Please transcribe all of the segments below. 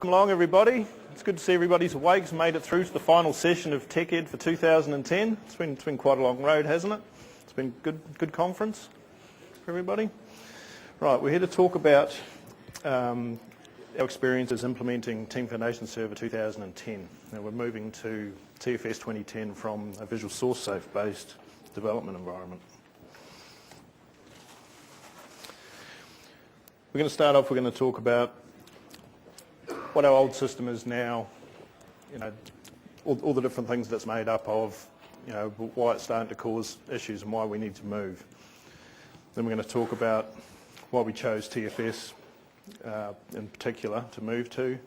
Welcome along, everybody. It's good to see everybody's awake. It's made it through to the final session of Tech Ed for 2010. It's been quite a long road, hasn't it? It's been a good conference for everybody. Right, we're here to talk about our experiences implementing Team Foundation Server 2010. Now we're moving to TFS 2010 from a Visual Source Safe based development environment. We're going to start off, we're going to talk about what our old system is now, all the different things that's made up of, why it's starting to cause issues and why we need to move. Then we're going to talk about why we chose TFS in particular to move to,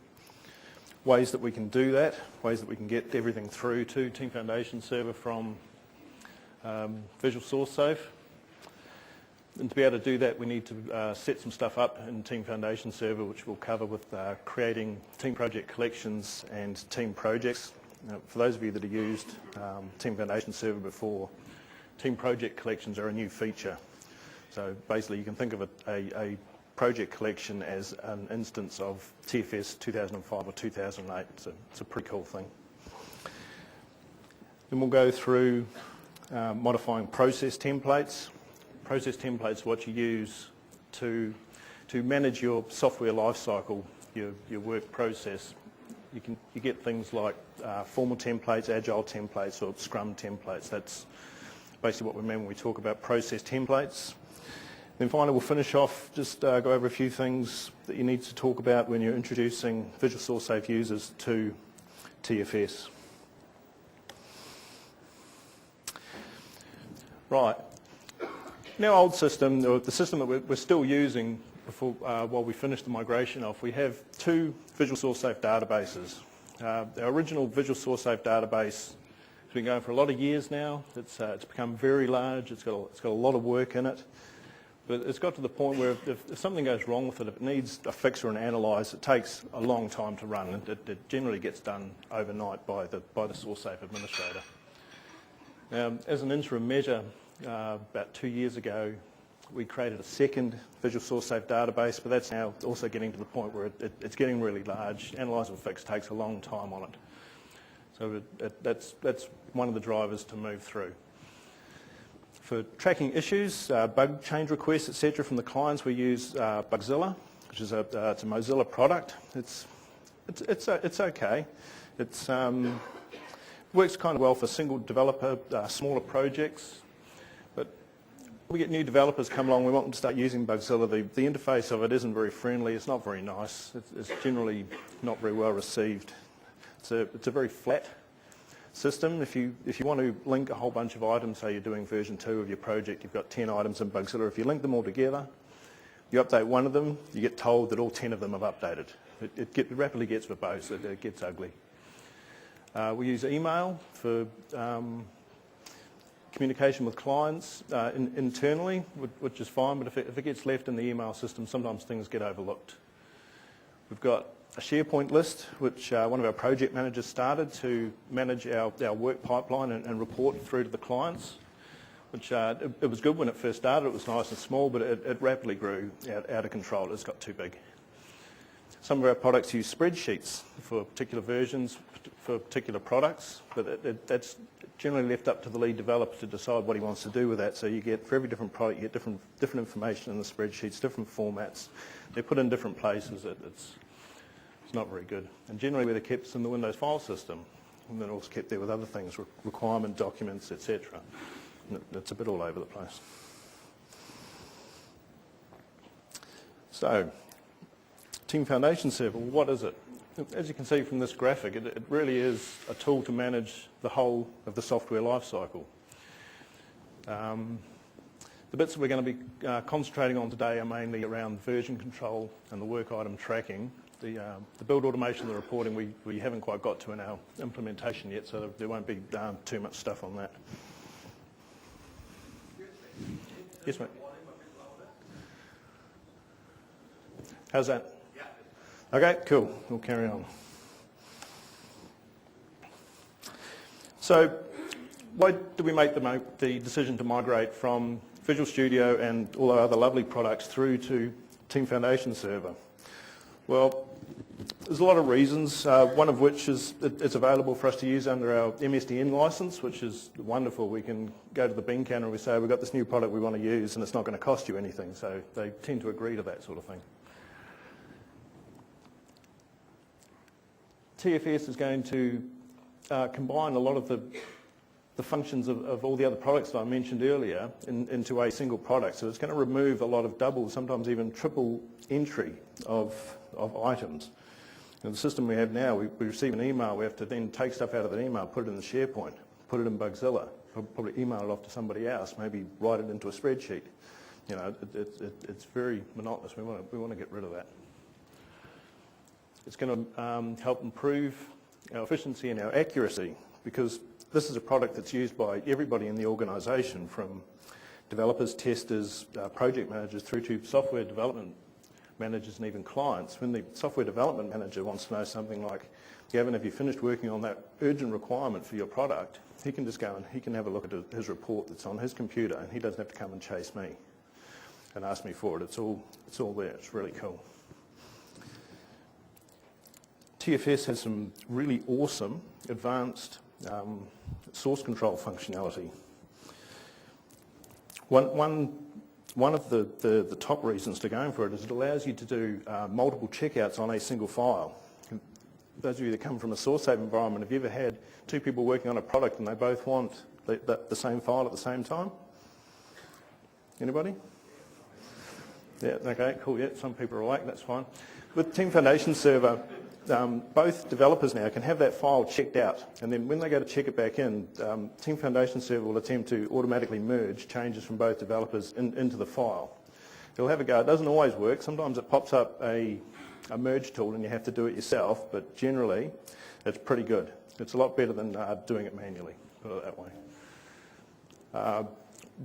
ways that we can do that, ways that we can get everything through to Team Foundation Server from Visual Source Safe. And to be able to do that, we need to set some stuff up in Team Foundation Server, which we'll cover with creating team project collections and team projects. For those of you that have used Team Foundation Server before, team project collections are a new feature. So basically you can think of a project collection as an instance of TFS 2005 or 2008. It's a pretty cool thing. Then we'll go through modifying process templates. Process templates are what you use to manage your software lifecycle, your work process. You get things like formal templates, agile templates, or Scrum templates. That's basically what we mean when we talk about process templates. Then finally, we'll finish off, just go over a few things that you need to talk about when you're introducing Visual Source Safe users to TFS. Right. In our old system, or the system that we're still using while we finish the migration off, we have two Visual Source Safe databases. Our original Visual Source Safe database has been going for a lot of years now. It's become very large. It's got a lot of work in it. But it's got to the point where if something goes wrong with it, if it needs a fix or an analyse, it takes a long time to run. It generally gets done overnight by the Source Safe administrator. Now, as an interim measure, about 2 years ago, we created a second Visual Source Safe database, but that's now also getting to the point where it's getting really large. Analyse and fix takes a long time on it. So that's one of the drivers to move through. For tracking issues, bug change requests, etc. from the clients, we use Bugzilla, which is it's a Mozilla product. It's okay. It works kind of well for single developer, smaller projects. We get new developers come along, we want them to start using Bugzilla. The interface of it isn't very friendly, it's not very nice, it's generally not very well received. It's a very flat system. If you want to link a whole bunch of items, say you're doing version 2 of your project, you've got 10 items in Bugzilla, if you link them all together, you update one of them, you get told that all 10 of them have updated. It rapidly gets verbose, it gets ugly. We use email for communication with clients internally, which is fine, but if it gets left in the email system, sometimes things get overlooked. We've got a SharePoint list, which one of our project managers started to manage our work pipeline and report through to the clients, which it was good when it first started. It was nice and small, but it rapidly grew out of control. It just got too big. Some of our products use spreadsheets for particular versions, for particular products, but that's generally left up to the lead developer to decide what he wants to do with that. So you get, for every different product, you get different information in the spreadsheets, different formats. They're put in different places. It's not very good. And generally where they're kept is in the Windows file system. And then also kept there with other things, requirement documents, etc. It's a bit all over the place. So, Team Foundation Server, what is it? As you can see from this graphic, it really is a tool to manage the whole of the software lifecycle. The bits that we're going to be concentrating on today are mainly around version control and the work item tracking. The build automation and the reporting we haven't quite got to in our implementation yet, so there won't be too much stuff on that. Yes, mate. How's that? Okay, cool. We'll carry on. So, why did we make the decision to migrate from Visual Studio and all our other lovely products through to Team Foundation Server? Well, There's a lot of reasons, one of which is it's available for us to use under our MSDN license, which is wonderful. We can go to the bean counter and we say, we've got this new product we want to use and it's not going to cost you anything, so they tend to agree to that sort of thing. TFS is going to combine a lot of the functions of all the other products that I mentioned earlier into a single product. So it's going to remove a lot of double, sometimes even triple entry of items. In the system we have now, we receive an email, we have to then take stuff out of the email, put it in the SharePoint, put it in Bugzilla, probably email it off to somebody else, maybe write it into a spreadsheet. You know, it's very monotonous. We want to get rid of that. It's going to help improve our efficiency and our accuracy, because this is a product that's used by everybody in the organisation, from developers, testers, project managers, through to software development managers and even clients. When the software development manager wants to know something like, Gavin, have you finished working on that urgent requirement for your product? He can just go and he can have a look at his report that's on his computer, and he doesn't have to come and chase me and ask me for it. It's all there. It's really cool. TFS has some really awesome advanced source control functionality. One of the top reasons to going for it is it allows you to do multiple checkouts on a single file. Those of you that come from a source safe environment, have you ever had two people working on a product and they both want the same file at the same time? Anybody? Yeah, okay, cool, yeah, some people are awake, that's fine. With Team Foundation Server, both developers now can have that file checked out, and then when they go to check it back in, Team Foundation Server will attempt to automatically merge changes from both developers into the file. It'll have a go. It doesn't always work. Sometimes it pops up a merge tool and you have to do it yourself, but generally it's pretty good. It's a lot better than doing it manually, put it that way.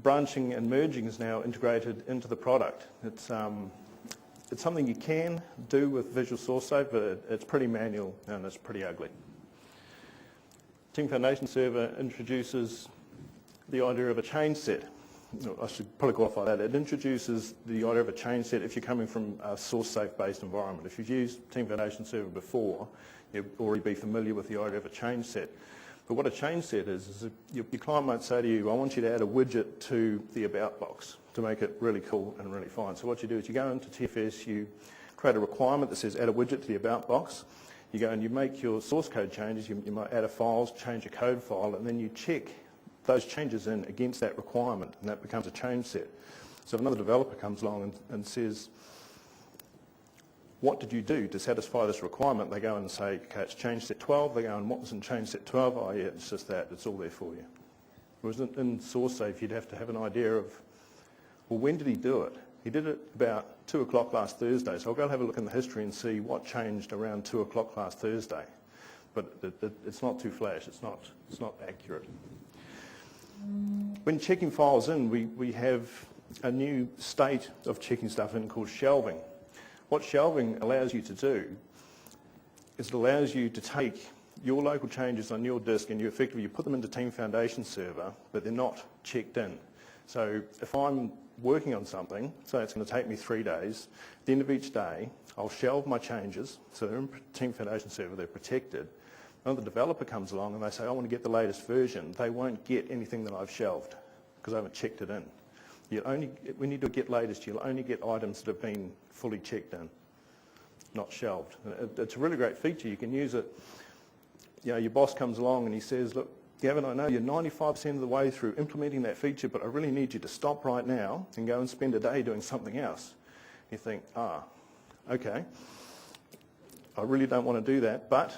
Branching and merging is now integrated into the product. It's something you can do with Visual Source Safe, but it's pretty manual and it's pretty ugly. Team Foundation Server introduces the idea of a change set. I should probably qualify that. It introduces the idea of a change set if you're coming from a source safe based environment. If you've used Team Foundation Server before, you'll already be familiar with the idea of a change set. But what a change set is your client might say to you, I want you to add a widget to the About box to make it really cool and really fine. So what you do is you go into TFS, you create a requirement that says add a widget to the About box. You go and you make your source code changes. You might add a file, change a code file, and then you check those changes in against that requirement, and that becomes a change set. So if another developer comes along and says, what did you do to satisfy this requirement? They go and say, okay, it's change set 12. They go and what was in change set 12? Oh yeah, it's just that. It's all there for you. Whereas in source safe, you'd have to have an idea of, well, when did he do it? He did it about 2 o'clock last Thursday. So I'll go and have a look in the history and see what changed around 2 o'clock last Thursday. But it's not too flash. It's not accurate. When checking files in, we have a new state of checking stuff in called shelving. What shelving allows you to do is it allows you to take your local changes on your disk and you effectively put them into Team Foundation Server, but they're not checked in. So if I'm working on something, so it's going to take me 3 days, at the end of each day, I'll shelve my changes, so they're in Team Foundation Server, they're protected. When the developer comes along and they say, I want to get the latest version, they won't get anything that I've shelved because I haven't checked it in. When you do get latest, you'll only get items that have been fully checked in, not shelved. It's a really great feature. You can use it. You know, your boss comes along and he says, look, Gavin, I know you're 95% of the way through implementing that feature, but I really need you to stop right now and go and spend a day doing something else. You think, okay, I really don't want to do that, but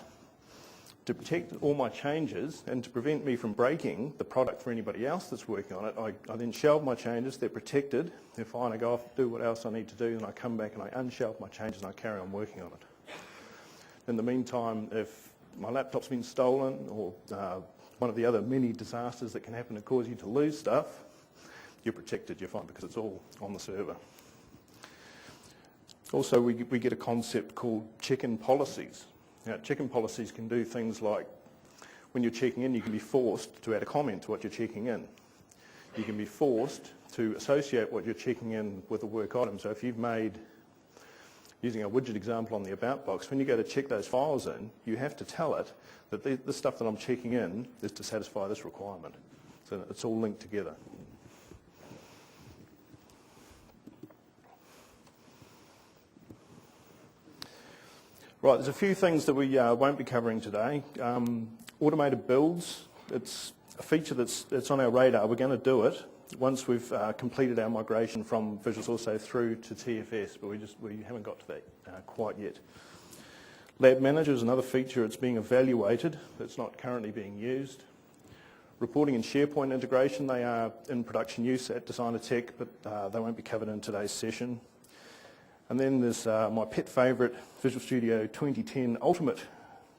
to protect all my changes and to prevent me from breaking the product for anybody else that's working on it, I then shelve my changes, they're protected, they're fine, I go off, do what else I need to do, and I come back and I unshelve my changes and I carry on working on it. In the meantime, if my laptop's been stolen or one of the other many disasters that can happen to cause you to lose stuff, you're protected, you're fine, because it's all on the server. Also, we get a concept called check-in policies. Now, check-in policies can do things like when you're checking in, you can be forced to add a comment to what you're checking in. You can be forced to associate what you're checking in with a work item. So if you've made using our widget example on the About box, when you go to check those files in, you have to tell it that the stuff that I'm checking in is to satisfy this requirement. So it's all linked together. Right, there's a few things that we won't be covering today. Automated builds, it's a feature that's on our radar. We're going to do it once we've completed our migration from Visual Source Safe through to TFS, but we haven't got to that quite yet. Lab Manager is another feature. It's being evaluated. It's not currently being used. Reporting and SharePoint integration, they are in production use at Designer Tech, but they won't be covered in today's session. And then there's my pet favourite, Visual Studio 2010 Ultimate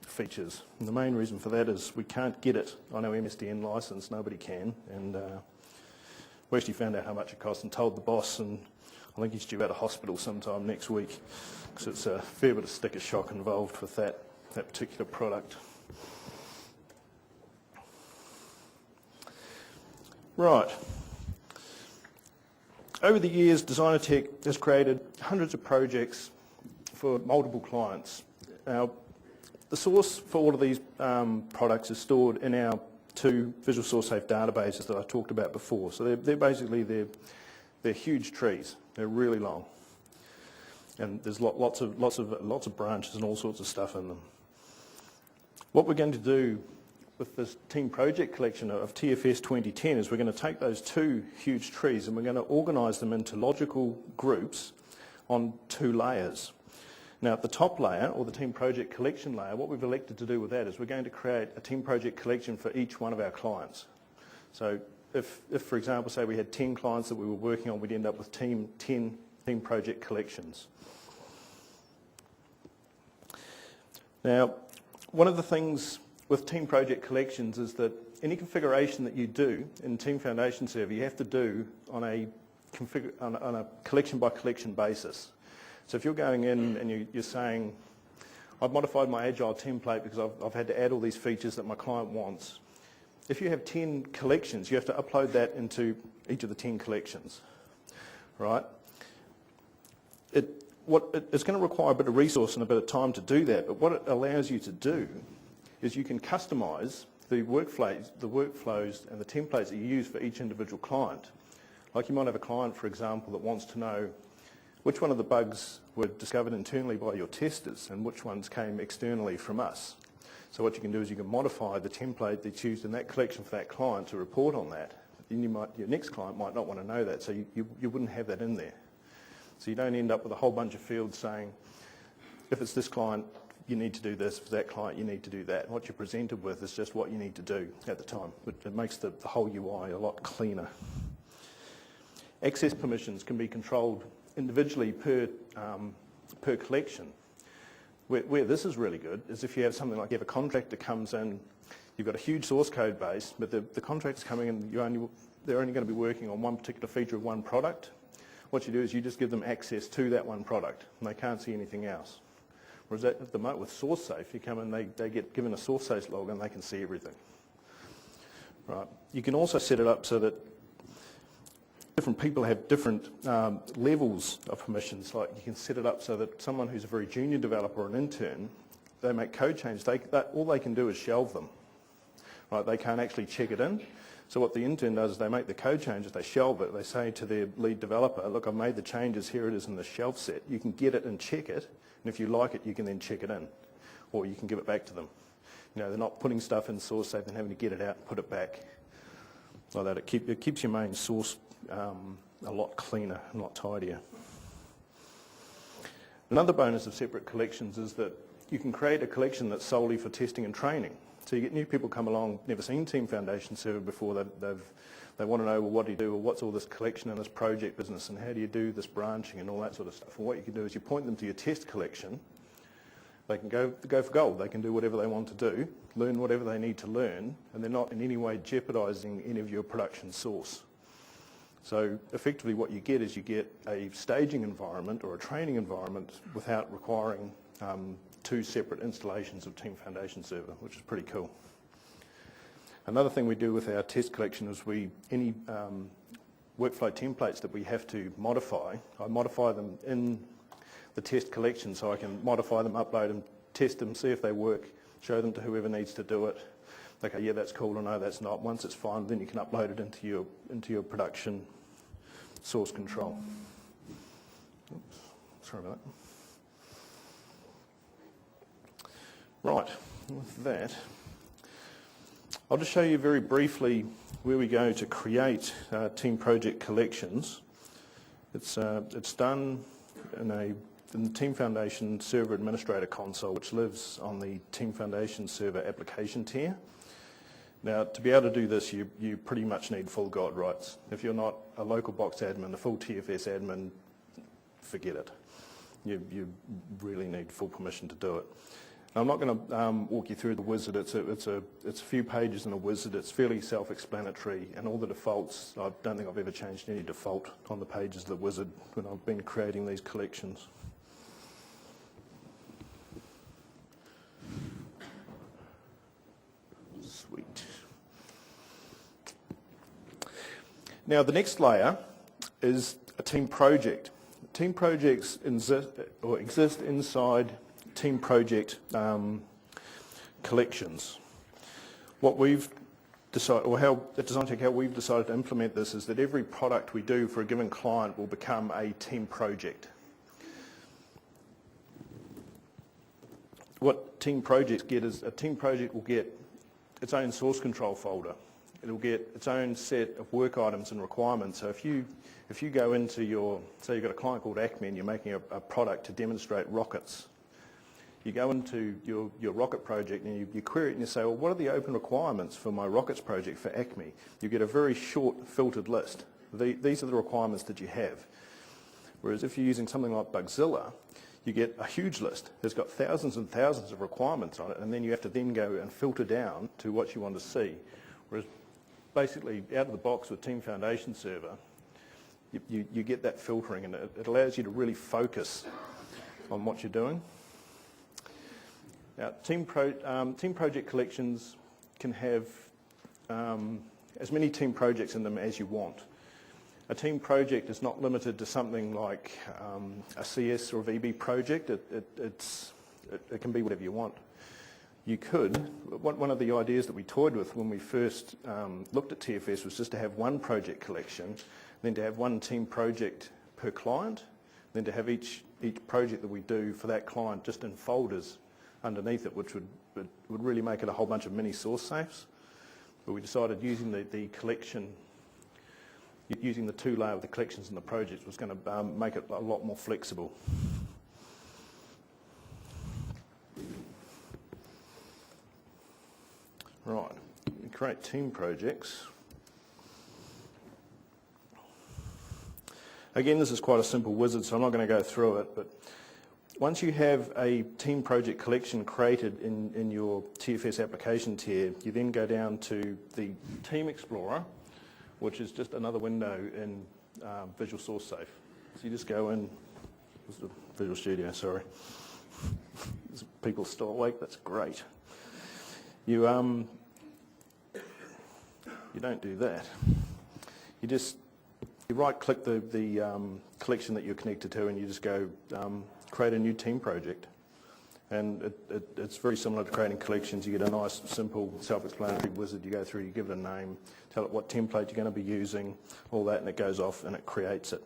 features. And the main reason for that is we can't get it on our MSDN license, nobody can. And we actually found out how much it cost and told the boss, and I think he's due out of hospital sometime next week, because it's a fair bit of sticker shock involved with that particular product. Right. Over the years, Designer Tech has created hundreds of projects for multiple clients. Now, the source for all of these products is stored in our two Visual Source Safe databases that I talked about before. So they're basically they're huge trees. They're really long, and there's lots of branches and all sorts of stuff in them. What we're going to do with this team project collection of TFS 2010 is we're going to take those two huge trees and we're going to organise them into logical groups on two layers. Now at the top layer, or the team project collection layer, what we've elected to do with that is we're going to create a team project collection for each one of our clients. So if for example, say we had 10 clients that we were working on, we'd end up with 10 team project collections. Now, one of the things with team project collections is that any configuration that you do in Team Foundation Server, you have to do on a collection by collection basis. So if you're going in and you're saying, I've modified my Agile template because I've had to add all these features that my client wants. If you have 10 collections, you have to upload that into each of the 10 collections, right? It's going to require a bit of resource and a bit of time to do that, but what it allows you to do is you can customise the workflows and the templates that you use for each individual client. Like you might have a client, for example, that wants to know which one of the bugs were discovered internally by your testers and which ones came externally from us. So what you can do is you can modify the template that's used in that collection for that client to report on that. Then your next client might not want to know that, so you wouldn't have that in there. So you don't end up with a whole bunch of fields saying, if it's this client, you need to do this, for that client you need to do that. What you're presented with is just what you need to do at the time. It makes the whole UI a lot cleaner. Access permissions can be controlled individually per collection. Where this is really good is if you have something like you have a contractor comes in, you've got a huge source code base, but the contractor's coming in, they're only going to be working on one particular feature of one product. What you do is you just give them access to that one product, and they can't see anything else. Whereas at the moment with Source Safe, you come in, they get given a Source Safe log and they can see everything. Right. You can also set it up so that different people have different levels of permissions. Like you can set it up so that someone who's a very junior developer or an intern, they make code changes, all they can do is shelve them. Right. They can't actually check it in. So what the intern does is they make the code changes, they shelve it, they say to their lead developer, look, I've made the changes, here it is in the shelf set. You can get it and check it, and if you like it, you can then check it in, or you can give it back to them. You know, they're not putting stuff in Source Safe and having to get it out and put it back. Like that, it keeps your main source a lot cleaner and a lot tidier. Another bonus of separate collections is that you can create a collection that's solely for testing and training. So you get new people come along, never seen Team Foundation Server before, they want to know, well, what do you do, or what's all this collection and this project business, and how do you do this branching and all that sort of stuff. And what you can do is you point them to your test collection. They can go for gold. They can do whatever they want to do, learn whatever they need to learn, and they're not in any way jeopardising any of your production source. So effectively what you get is you get a staging environment or a training environment without requiring two separate installations of Team Foundation Server, which is pretty cool. Another thing we do with our test collection is any workflow templates that we have to modify, I modify them in the test collection, so I can modify them, upload them, test them, see if they work, show them to whoever needs to do it. Okay, yeah, that's cool, or no, that's not. Once it's fine, then you can upload it into your production source control. Oops, sorry about that. Right, with that, I'll just show you very briefly where we go to create team project collections. It's done in the Team Foundation Server Administrator console, which lives on the Team Foundation Server application tier. Now, to be able to do this, you pretty much need full God rights. If you're not a local box admin, a full TFS admin, forget it. You really need full permission to do it. Now, I'm not going to walk you through the wizard. It's a few pages in a wizard. It's fairly self-explanatory, and all the defaults, I don't think I've ever changed any default on the pages of the wizard when I've been creating these collections. Sweet. Now, the next layer is a team project. Team projects exist inside team project collections. What we've decided, or how at Design Tech, how we've decided to implement this is that every product we do for a given client will become a team project. What team projects get is a team project will get its own source control folder. It'll get its own set of work items and requirements. So if you go into your, say you've got a client called Acme and you're making a product to demonstrate rockets, you go into your rocket project and you query it and you say, well, what are the open requirements for my rockets project for Acme? You get a very short filtered list. These are the requirements that you have. Whereas if you're using something like Bugzilla, you get a huge list. It's got thousands and thousands of requirements on it, and then you have to then go and filter down to what you want to see. Whereas basically out of the box with Team Foundation Server, you get that filtering, and it allows you to really focus on what you're doing. Now, team project collections can have as many team projects in them as you want. A team project is not limited to something like a CS or VB project. It can be whatever you want. You could, one of the ideas that we toyed with when we first looked at TFS was just to have one project collection, then to have one team project per client, then to have each project that we do for that client just in folders underneath it, which would really make it a whole bunch of mini source safes. But we decided using the collection, using the two layer of the collections and the projects was going to make it a lot more flexible. Right, we create team projects. Again, this is quite a simple wizard, so I'm not going to go through it, but once you have a team project collection created in your TFS application tier, you then go down to the Team Explorer, which is just another window in Visual Source Safe. So you just go in, this is the Visual Studio, sorry. People still awake, that's great. You don't do that. You right-click the collection that you're connected to, and you just go create a new team project. And it's very similar to creating collections. You get a nice, simple, self-explanatory wizard. You go through, you give it a name, tell it what template you're going to be using, all that, and it goes off and it creates it.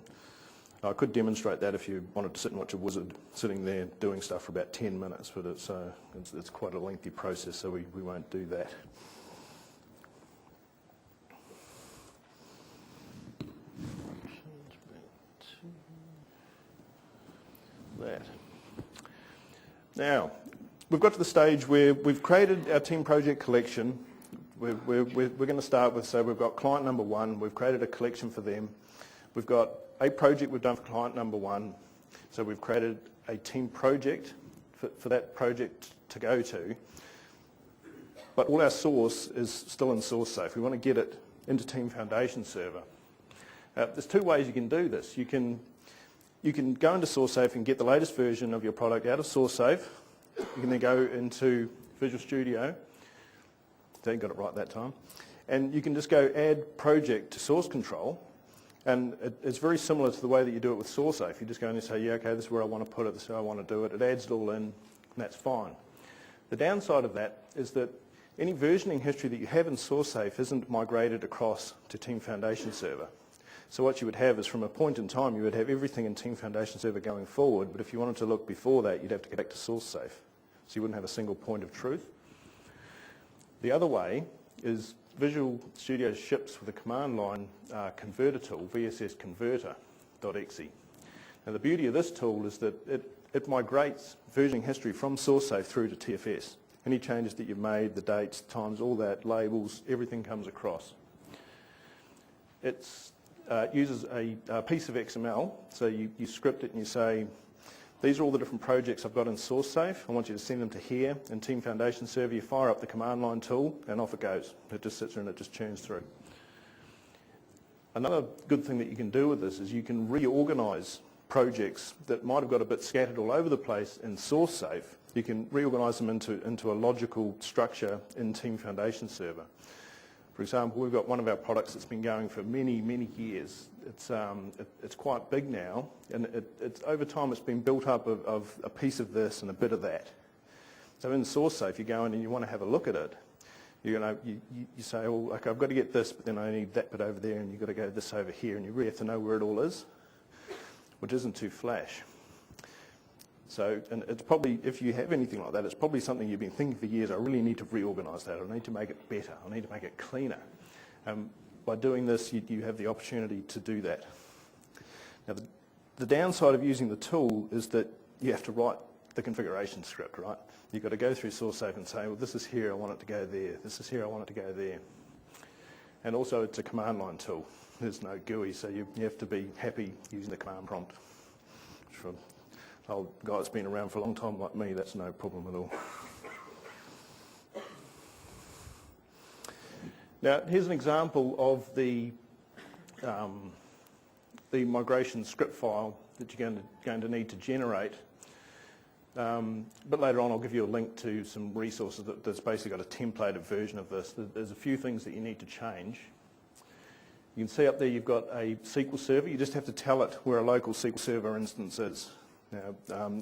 Now, I could demonstrate that if you wanted to sit and watch a wizard sitting there doing stuff for about 10 minutes, but it's quite a lengthy process, so we won't do that. Now, we've got to the stage where we've created our team project collection. We're going to start with, so we've got client number one, we've created a collection for them. We've got a project we've done for client number one, so we've created a team project for that project to go to. But all our source is still in source safe. We want to get it into Team Foundation Server. There's two ways you can do this. You can go into Source Safe and get the latest version of your product out of Source Safe. You can then go into Visual Studio. So you got it right that time. And you can just go add project to source control, And it's very similar to the way that you do it with SourceSafe. You just go in and say, yeah, okay, this is where I want to put it, this is how I want to do it. It adds it all in, and that's fine. The downside of that is that any versioning history that you have in SourceSafe isn't migrated across to Team Foundation Server. So what you would have is, from a point in time, you would have everything in Team Foundation Server going forward, but if you wanted to look before that, you'd have to go back to SourceSafe. So you wouldn't have a single point of truth. The other way is Visual Studio ships with a command line converter tool, VSS converter.exe. Now the beauty of this tool is that it migrates versioning history from SourceSafe through to TFS. Any changes that you've made, the dates, times, all that, labels, everything comes across. It uses a piece of XML, so you script it and you say, these are all the different projects I've got in SourceSafe. I want you to send them to here. In Team Foundation Server, you fire up the command line tool and off it goes. It just sits there and it just churns through. Another good thing that you can do with this is you can reorganize projects that might have got a bit scattered all over the place in SourceSafe. You can reorganize them into a logical structure in Team Foundation Server. For example, we've got one of our products that's been going for many, many years. It's quite big now, and it's over time it's been built up of a piece of this and a bit of that. So in SourceSafe, you go in and you want to have a look at it. You say, oh, okay, I've got to get this, but then I need that bit over there, and you've got to go this over here, and you really have to know where it all is, which isn't too flash. So, and it's probably, if you have anything like that, it's probably something you've been thinking for years, I really need to reorganise that, I need to make it better, I need to make it cleaner. By doing this, you have the opportunity to do that. Now, the downside of using the tool is that you have to write the configuration script, right? You've got to go through SourceSafe and say, well, this is here, I want it to go there, this is here, I want it to go there. And also, it's a command line tool. There's no GUI, so you have to be happy using the command prompt. For an old guy that's been around for a long time like me, that's no problem at all. Now, here's an example of the migration script file that you're going to need to generate. But later on, I'll give you a link to some resources that's basically got a templated version of this. There's a few things that you need to change. You can see up there you've got a SQL server. You just have to tell it where a local SQL Server instance is. Now,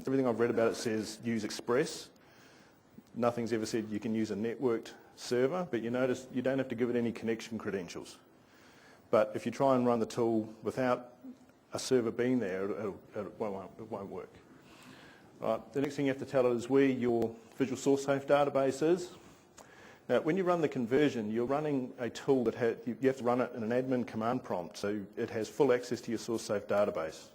everything I've read about it says use Express. Nothing's ever said you can use a networked server, but you notice you don't have to give it any connection credentials. But if you try and run the tool without a server being there, it won't work. Right, the next thing you have to tell it is where your Visual SourceSafe database is. Now, when you run the conversion, you're running a tool that you have to run it in an admin command prompt, so it has full access to your SourceSafe database.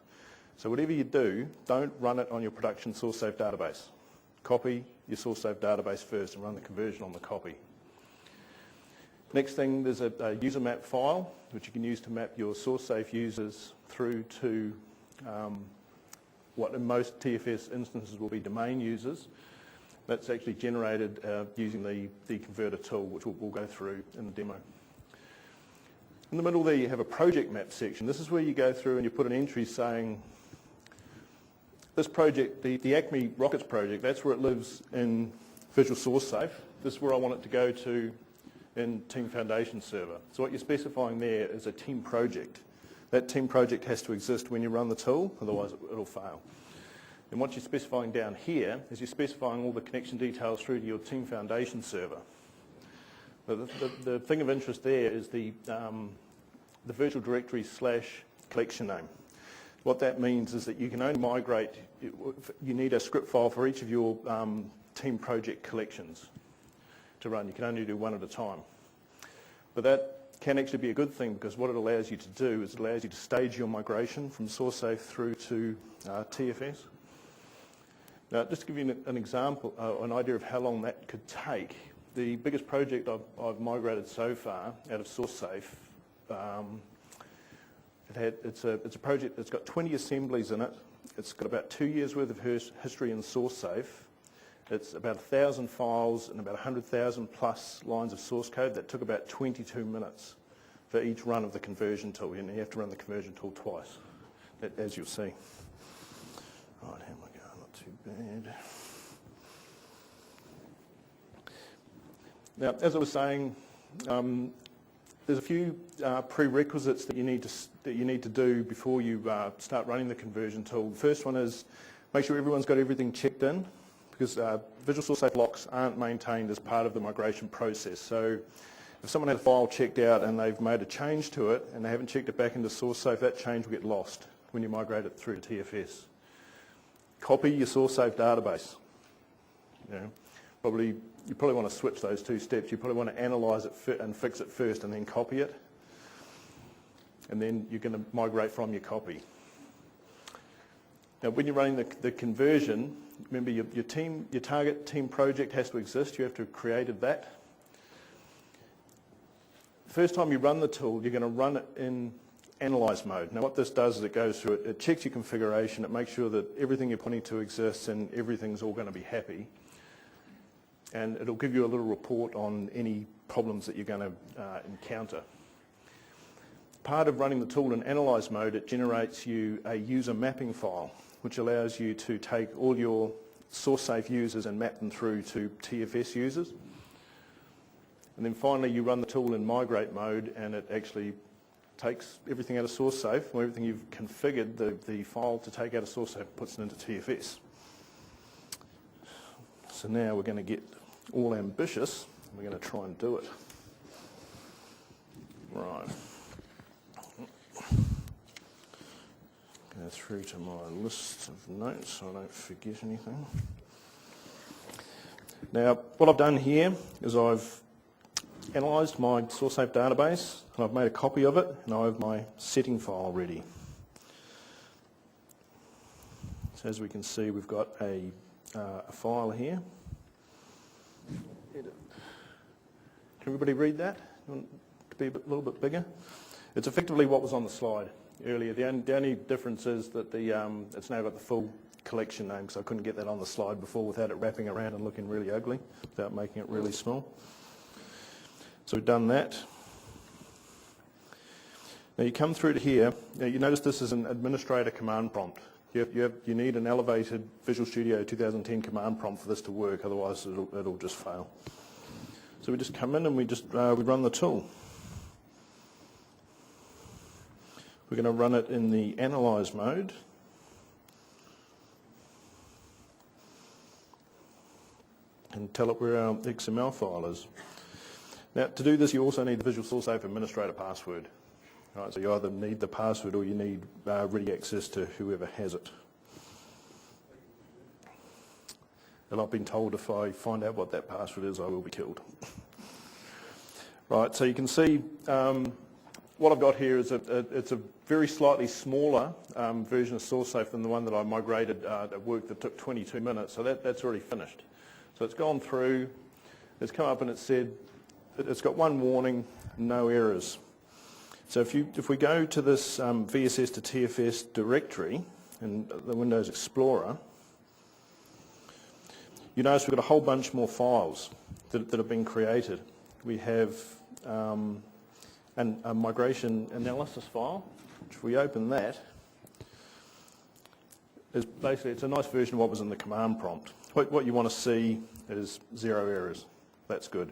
So whatever you do, don't run it on your production SourceSafe database. Copy your SourceSafe database first and run the conversion on the copy. Next thing, there's a user map file, which you can use to map your SourceSafe users through to what in most TFS instances will be domain users. That's actually generated using the converter tool, which we'll go through in the demo. In the middle there, you have a project map section. This is where you go through and you put an entry saying, this project, the Acme Rockets project, that's where it lives in Visual SourceSafe. This is where I want it to go to in Team Foundation Server. So what you're specifying there is a team project. That team project has to exist when you run the tool, otherwise it'll fail. And what you're specifying down here is you're specifying all the connection details through to your Team Foundation Server. The thing of interest there is the virtual directory / collection name. What that means is that you can only migrate, you need a script file for each of your team project collections to run. You can only do one at a time. But that can actually be a good thing, because what it allows you to do is it allows you to stage your migration from SourceSafe through to TFS. Now, just to give you an example, an idea of how long that could take, the biggest project I've migrated so far out of SourceSafe, it's a project that's got 20 assemblies in it. It's got about 2 years worth of history in SourceSafe. It's about 1,000 files and about 100,000 plus lines of source code. That took about 22 minutes for each run of the conversion tool, and you have to run the conversion tool twice, as you'll see. Right, how am I going? Not too bad. Now, as I was saying, there's a few prerequisites that you need to do before you start running the conversion tool. The first one is make sure everyone's got everything checked in, because Visual SourceSafe locks aren't maintained as part of the migration process. So if someone has a file checked out and they've made a change to it and they haven't checked it back into SourceSafe, that change will get lost when you migrate it through to TFS. Copy your SourceSafe database. You probably want to switch those two steps. You probably want to analyse it and fix it first and then copy it. And then you're going to migrate from your copy. Now, when you're running the conversion, remember your target team project has to exist. You have to have created that. First time you run the tool, you're going to run it in analyze mode. Now, what this does is it goes through it, it checks your configuration, it makes sure that everything you're pointing to exists and everything's all going to be happy. And it'll give you a little report on any problems that you're going to encounter. Part of running the tool in analyze mode, it generates you a user mapping file, which allows you to take all your SourceSafe users and map them through to TFS users. And then finally, you run the tool in migrate mode, and it actually takes everything out of SourceSafe, or everything you've configured the file to take out of SourceSafe, puts it into TFS. So now we're going to get all ambitious. We're going to try and do it. Right. Go through to my list of notes so I don't forget anything. Now, what I've done here is I've analysed my SourceSafe database, and I've made a copy of it, and I have my setting file ready. So as we can see, we've got a file here. Can everybody read that? You want it to be a little bit bigger? It's effectively what was on the slide earlier. The only difference is that it's now got the full collection name, because I couldn't get that on the slide before without it wrapping around and looking really ugly, without making it really small. So we've done that. Now you come through to here. Now you notice this is an administrator command prompt. You need an elevated Visual Studio 2010 command prompt for this to work, otherwise it'll just fail. So we just come in and we run the tool. We're going to run it in the analyze mode. And tell it where our XML file is. Now, to do this, you also need the Visual SourceSafe administrator password. Right, so you either need the password or you need ready access to whoever has it. And I've been told if I find out what that password is, I will be killed. Right, so you can see what I've got here is it's a very slightly smaller version of SourceSafe than the one that I migrated at work that took 22 minutes. So that's already finished. So it's gone through, it's come up and it said, it's got one warning, no errors. So if we go to this VSS to TFS directory in the Windows Explorer, you notice we've got a whole bunch more files that have been created. We have a migration analysis file, which if we open that, is basically, it's a nice version of what was in the command prompt. What you want to see is 0 errors. That's good.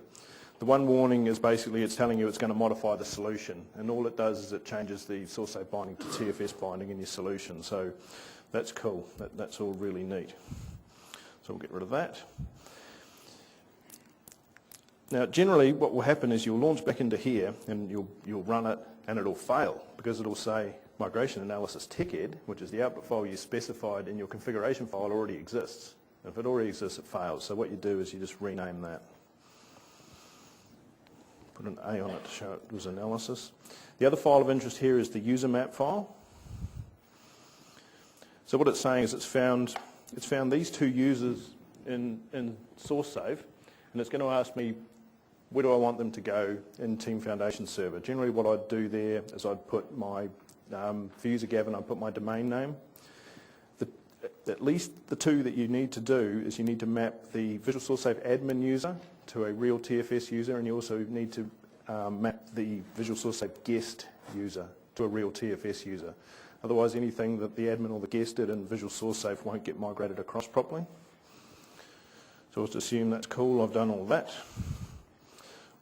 The one warning is basically it's telling you it's going to modify the solution, and all it does is it changes the SourceSafe binding to TFS binding in your solution. So that's cool. That's all really neat. So we'll get rid of that. Now, generally, what will happen is you'll launch back into here, and you'll run it, and it'll fail because it'll say migration analysis TechEd, which is the output file you specified in your configuration file, already exists. If it already exists, it fails. So what you do is you just rename that. Put an A on it to show it was analysis. The other file of interest here is the user map file. So what it's saying is it's found these two users in SourceSafe, and it's going to ask me where do I want them to go in Team Foundation server. Generally what I'd do there is I'd put my, for user Gavin, I'd put my domain name. At least the two that you need to do is you need to map the Visual SourceSafe admin user to a real TFS user, and you also need to map the Visual SourceSafe guest user to a real TFS user. Otherwise, anything that the admin or the guest did in Visual SourceSafe won't get migrated across properly. So let's assume that's cool. I've done all that.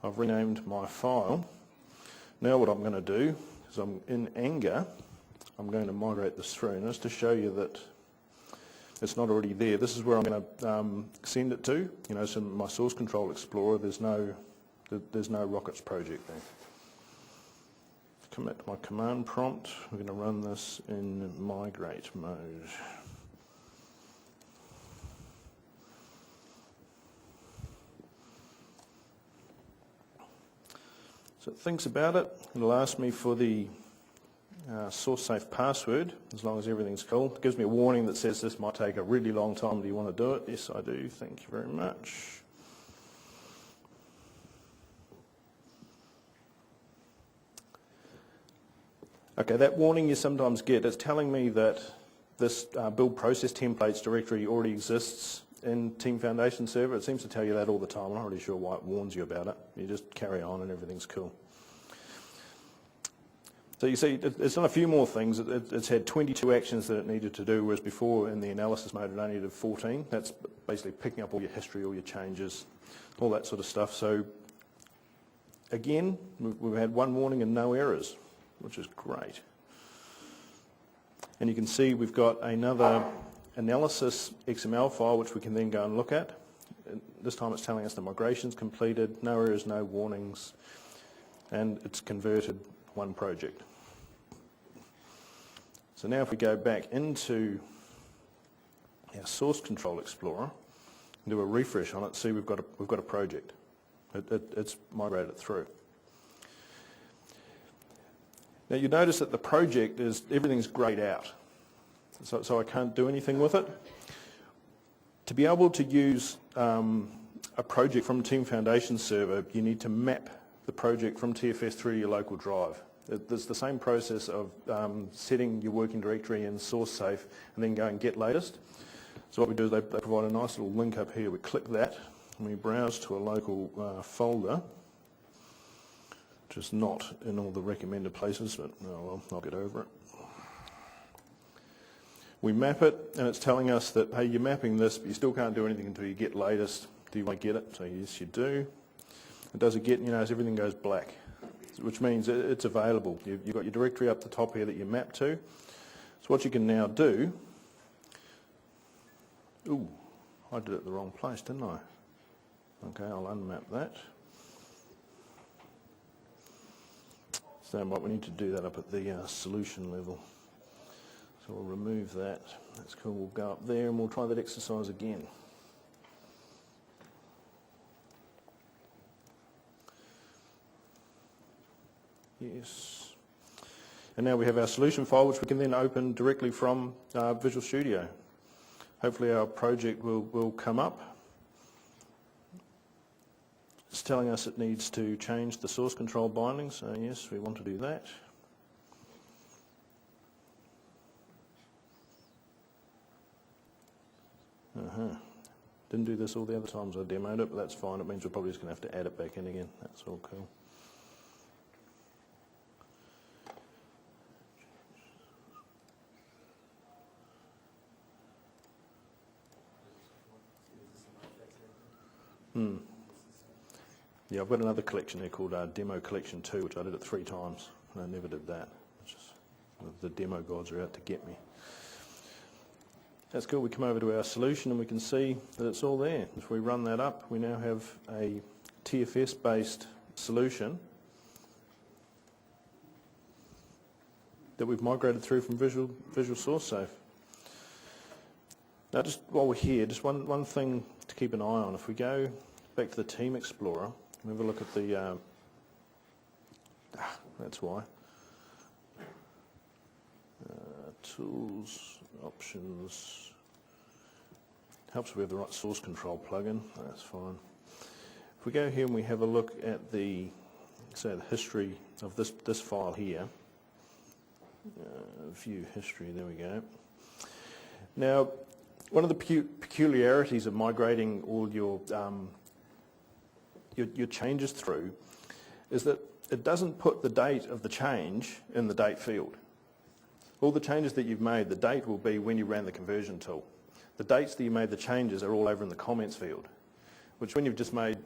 I've renamed my file. Now what I'm going to do is I'm in anger, I'm going to migrate this through, and just to show you that it's not already there, this is where I'm going to send it to. You know, so my source control explorer, there's no rockets project there. Come back to my command prompt, we're going to run this in migrate mode. So it thinks about it, it'll ask me for the source safe password, as long as everything's cool. It gives me a warning that says this might take a really long time. Do you want to do it? Yes, I do. Thank you very much. Okay, that warning you sometimes get is telling me that this build process templates directory already exists in Team Foundation server. It seems to tell you that all the time. I'm not really sure why it warns you about it. You just carry on and everything's cool. So you see, it's done a few more things. It's had 22 actions that it needed to do, whereas before in the analysis mode it only did 14. That's basically picking up all your history, all your changes, all that sort of stuff. So again, we've had one warning and no errors, which is great. And you can see we've got another analysis XML file which we can then go and look at. And this time it's telling us the migration's completed, no errors, no warnings, and it's converted one project. So now if we go back into our source control explorer and do a refresh on it, see we've got a project. It's migrated through. Now you notice that the project is, everything's greyed out. So I can't do anything with it. To be able to use a project from Team Foundation server, you need to map the project from TFS through your local drive. It's the same process of setting your working directory in source safe and then go and get latest. So what we do is they provide a nice little link up here. We click that and we browse to a local folder, which is not in all the recommended places, but oh well, I'll get over it. We map it, and it's telling us that, hey, you're mapping this, but you still can't do anything until you get latest. Do you want to get it? So yes, you do. It does a get, and you notice everything goes black, which means it's available. You've got your directory up the top here that you map to. So what you can now do, ooh, I did it the wrong place, didn't I? Okay, I'll unmap that. So we need to do that up at the solution level. So we'll remove that. That's cool. We'll go up there and we'll try that exercise again. Yes. And now we have our solution file, which we can then open directly from Visual Studio. Hopefully our project will come up. It's telling us it needs to change the source control binding, so yes, we want to do that. Didn't do this all the other times I demoed it, but that's fine. It means we're probably just going to have to add it back in again. That's all cool. Yeah, I've got another collection there called Demo Collection 2, which I did it 3 times, and I never did that. It's just, the demo gods are out to get me. That's cool. We come over to our solution and we can see that it's all there. If we run that up, we now have a TFS-based solution that we've migrated through from Visual Source Safe. Now, just while we're here, just one thing to keep an eye on. If we go back to the Team Explorer, and have a look at the, that's why. Tools, options, helps if we have the right source control plugin, that's fine. If we go here and we have a look at the, say, the history of this file here, view history, there we go. Now, one of the peculiarities of migrating all your changes through is that it doesn't put the date of the change in the date field. All the changes that you've made, the date will be when you ran the conversion tool. The dates that you made the changes are all over in the comments field, which when you've just made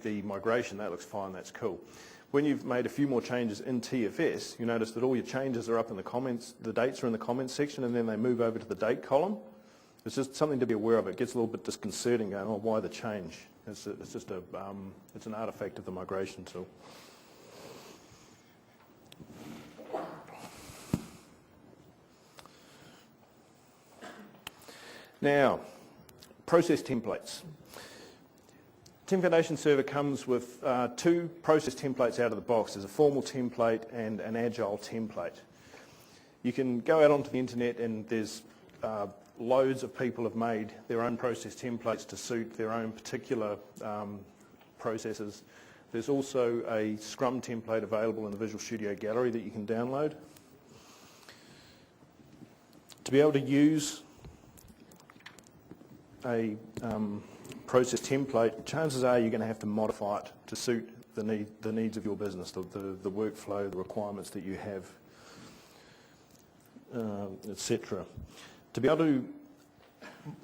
the migration, that looks fine, that's cool. when you've made a few more changes in TFS, you notice that all your changes are up in the comments, the dates are in the comments section, and then they move over to the date column. It's just something to be aware of. It gets a little bit disconcerting going, oh, why the change? It's an artifact of the migration tool. Now, process templates. Team Foundation Server comes with two process templates out of the box. There's a formal template and an agile template. You can go out onto the internet and there's loads of people have made their own process templates to suit their own particular processes. There's also a Scrum template available in the Visual Studio Gallery that you can download. To be able to use a process template, chances are you're going to have to modify it to suit the needs of your business, the workflow, the requirements that you have, etc. To be able to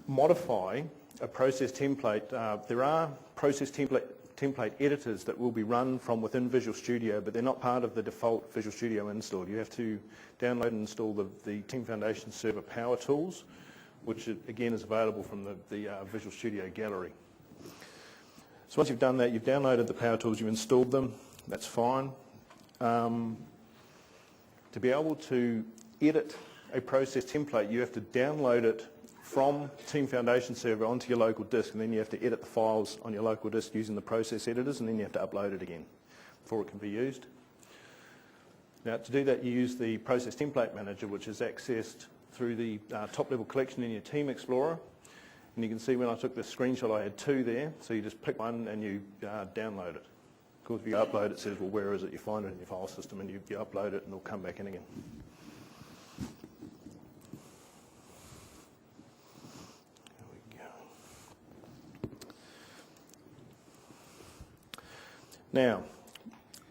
modify a process template, there are process template editors that will be run from within Visual Studio, but they're not part of the default Visual Studio install. You have to download and install the Team Foundation Server Power Tools, which again is available from the Visual Studio Gallery. So once you've done that, you've downloaded the Power Tools, you've installed them, that's fine. To be able to edit a process template, you have to download it from Team Foundation Server onto your local disk, and then you have to edit the files on your local disk using the process editors, and then you have to upload it again before it can be used. Now, to do that, you use the Process Template Manager, which is accessed through the top-level collection in your Team Explorer. And you can see when I took this screenshot, I had two there. So you just pick one and you download it. Of course, if you upload, it says, well, where is it? You find it in your file system and you upload it and it'll come back in again. Now,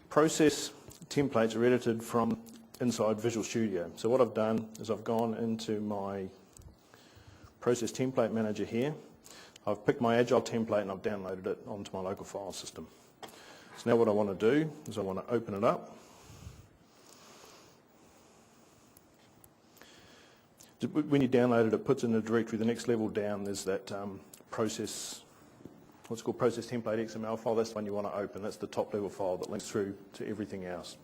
process templates are edited from inside Visual Studio. So what I've done is I've gone into my Process Template Manager here. I've picked my Agile template and I've downloaded it onto my local file system. So now what I want to do is I want to open it up. When you download it, it puts in a directory. The next level down, there's that process, what's called Process Template XML file. That's the one you want to open. That's the top level file that links through to everything else.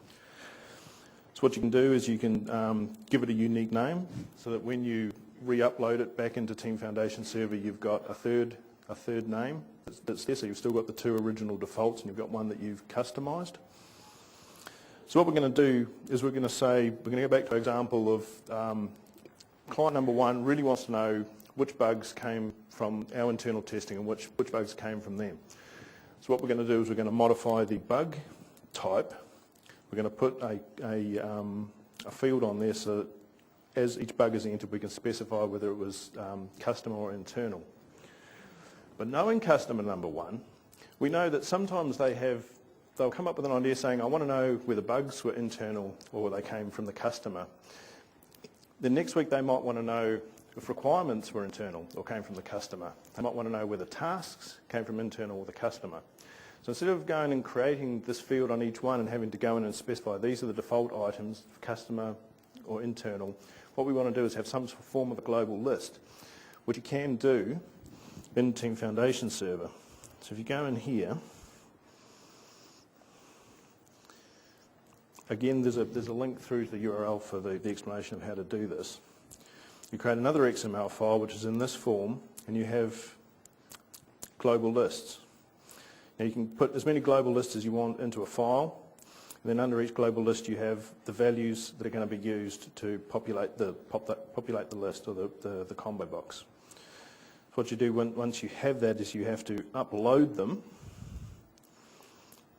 So what you can do is you can give it a unique name so that when you re-upload it back into Team Foundation Server, you've got a third name that's there. So you've still got the two original defaults and you've got one that you've customized. So what we're going to do is we're going to go back to an example of client number one really wants to know which bugs came from our internal testing and which bugs came from them. So what we're going to do is we're going to modify the bug type. We're going to put a field on there so that as each bug is entered, we can specify whether it was customer or internal. But knowing customer number one, we know that sometimes they'll come up with an idea saying, I want to know whether bugs were internal or they came from the customer. The next week they might want to know if requirements were internal or came from the customer. They might want to know whether tasks came from internal or the customer. So instead of going and creating this field on each one and having to go in and specify these are the default items, customer or internal, what we want to do is have some form of a global list, which you can do in Team Foundation Server. So if you go in here, again there's a link through to the URL for the explanation of how to do this. You create another XML file which is in this form and you have global lists. Now you can put as many global lists as you want into a file, and then under each global list you have the values that are going to be used to populate the list or the combo box. So what you do once you have that is you have to upload them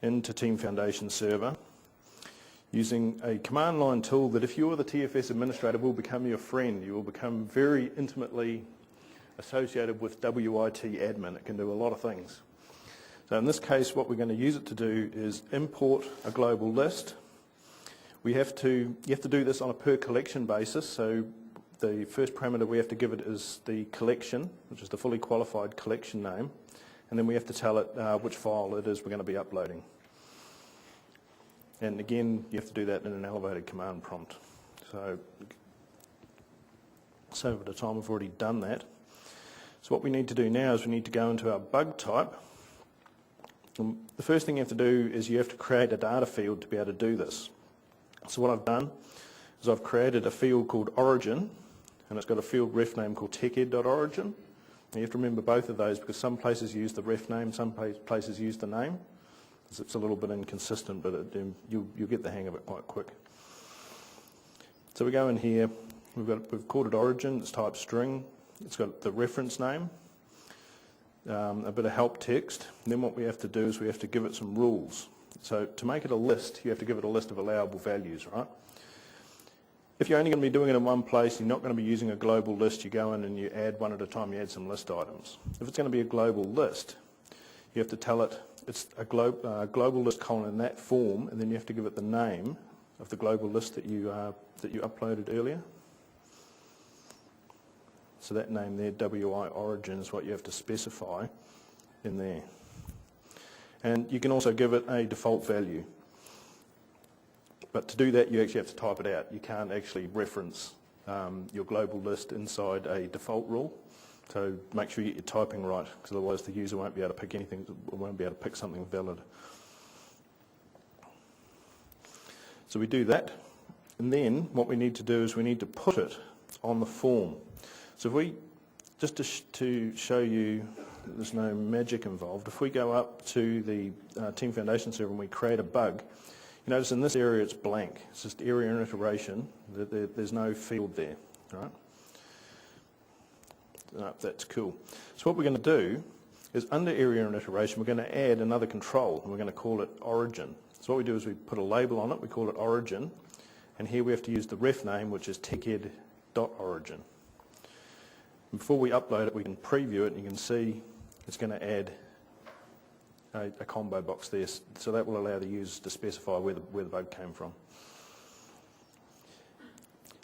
into Team Foundation Server using a command line tool that if you're the TFS administrator will become your friend. You will become very intimately associated with WIT admin. It can do a lot of things. So in this case, what we're going to use it to do is import a global list. You have to do this on a per collection basis. So the first parameter we have to give it is the collection, which is the fully qualified collection name. And then we have to tell it which file it is we're going to be uploading. And again, you have to do that in an elevated command prompt. So over the time we've already done that. So what we need to do now is we need to go into our bug type. And the first thing you have to do is you have to create a data field to be able to do this. So what I've done is I've created a field called origin, and it's got a field ref name called teched.origin. And you have to remember both of those because some places use the ref name, some places use the name. It's a little bit inconsistent, but you'll get the hang of it quite quick. So we go in here, we've called it origin, it's type string, it's got the reference name, a bit of help text, and then what we have to do is we have to give it some rules. So to make it a list, you have to give it a list of allowable values, right? If you're only going to be doing it in one place, you're not going to be using a global list, you go in and you add one at a time, you add some list items. If it's going to be a global list, you have to tell it it's a global list colon in that form, and then you have to give it the name of the global list that you uploaded earlier. So that name there, WI origin, is what you have to specify in there. And you can also give it a default value. But to do that, you actually have to type it out. You can't actually reference your global list inside a default rule. So make sure you get your typing right, because otherwise the user won't be able to pick anything, won't be able to pick something valid. So we do that, and then what we need to do is we need to put it on the form. So if we, just to show you that there's no magic involved, if we go up to the Team Foundation server and we create a bug, you notice in this area it's blank. It's just area and iteration. There's no field there, right? That's cool. So what we're going to do is under area and iteration, we're going to add another control, and we're going to call it origin. So what we do is we put a label on it, we call it origin, and here we have to use the ref name, which is teched.origin. And before we upload it, we can preview it, and you can see it's going to add a combo box there, so that will allow the users to specify where the bug came from.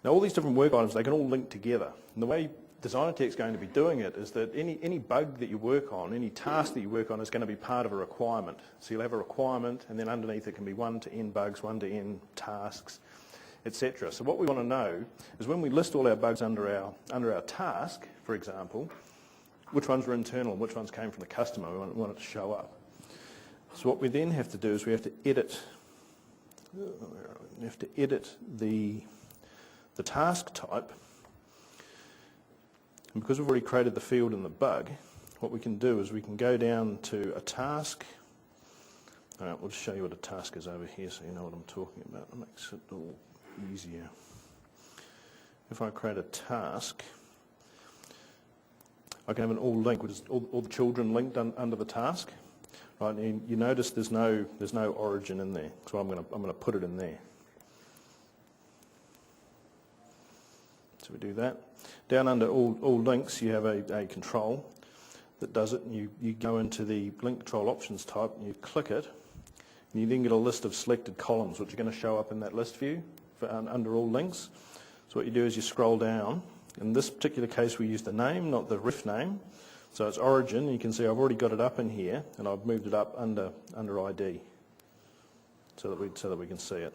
Now all these different work items, they can all link together, and the way Designer is going to be doing it is that any bug that you work on, any task that you work on is going to be part of a requirement. So you'll have a requirement, and then underneath it can be 1 to n bugs, 1 to n tasks, etc. So what we want to know is when we list all our bugs under our task, for example, which ones were internal and which ones came from the customer. We want it to show up. So what we then have to do is we have to edit. We have to edit the task type. And because we've already created the field in the bug, what we can do is we can go down to a task. All right, we'll just show you what a task is over here so you know what I'm talking about. It makes it all easier. If I create a task, I can have an all link, which is all the children linked under the task. Right, and you notice there's no origin in there, so I'm going to put it in there. So we do that. Down under all links, you have a control that does it, and you go into the link control options type, and you click it, and you then get a list of selected columns, which are going to show up in that list view under all links. So what you do is you scroll down. In this particular case, we use the name, not the ref name. So it's origin. You can see I've already got it up in here, and I've moved it up under ID, so that we can see it.